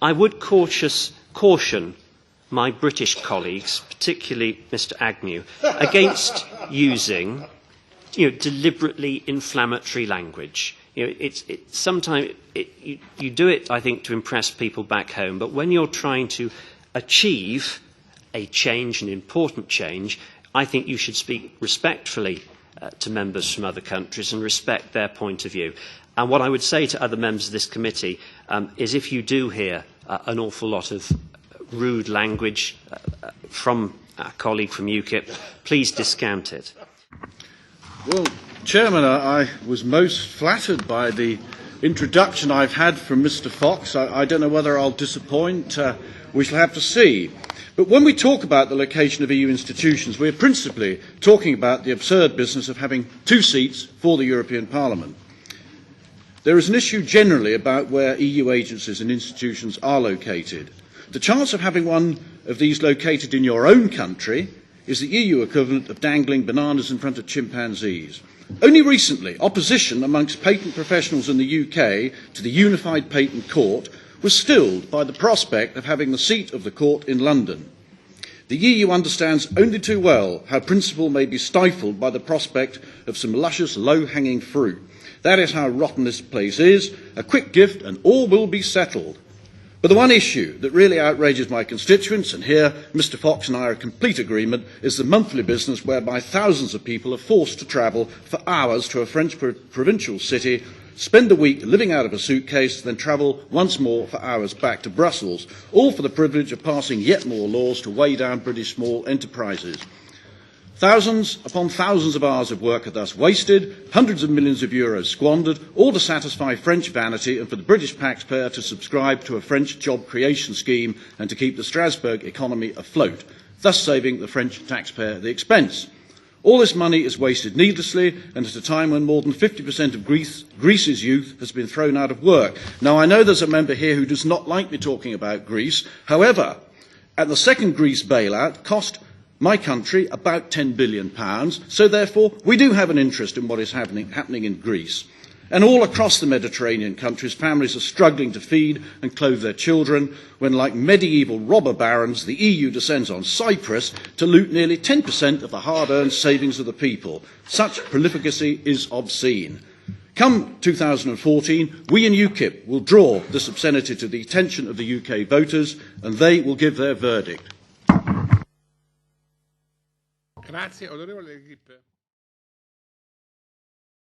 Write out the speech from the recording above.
I would caution my British colleagues, particularly Mr Agnew, against using deliberately inflammatory language. Sometimes you do it, I think, to impress people back home, but when you're trying to achieve a change, an important change, I think you should speak respectfully to members from other countries and respect their point of view. And what I would say to other members of this committee is if you do hear an awful lot of rude language from a colleague from UKIP, please discount it. Well, Chairman, I was most flattered by the introduction I've had from Mr Fox. I don't know whether I'll disappoint. We shall have to see. But when we talk about the location of EU institutions, we are principally talking about the absurd business of having 2 seats for the European Parliament. There is an issue generally about where EU agencies and institutions are located. The chance of having one of these located in your own country is the EU equivalent of dangling bananas in front of chimpanzees. Only recently, opposition amongst patent professionals in the UK to the Unified Patent Court was stilled by the prospect of having the seat of the court in London. The EU understands only too well how principle may be stifled by the prospect of some luscious low-hanging fruit. That is how rotten this place is. A quick gift and all will be settled. But the one issue that really outrages my constituents, and here Mr Fox and I are in complete agreement, is the monthly business whereby thousands of people are forced to travel for hours to a French provincial city, spend a week living out of a suitcase, then travel once more for hours back to Brussels, all for the privilege of passing yet more laws to weigh down British small enterprises. Thousands upon thousands of hours of work are thus wasted, hundreds of millions of euros squandered, all to satisfy French vanity and for the British taxpayer to subscribe to a French job creation scheme and to keep the Strasbourg economy afloat, thus saving the French taxpayer the expense. All this money is wasted needlessly and at a time when more than 50% of Greece's youth has been thrown out of work. Now, I know there's a member here who does not like me talking about Greece. However, at the second Greece bailout cost my country about £10 billion, so therefore we do have an interest in what is happening in Greece. And all across the Mediterranean countries, families are struggling to feed and clothe their children when, like medieval robber barons, the EU descends on Cyprus to loot nearly 10% of the hard-earned savings of the people. Such prolificacy is obscene. Come 2014, we in UKIP will draw this obscenity to the attention of the UK voters, and they will give their verdict. Grazie, onorevole Grip.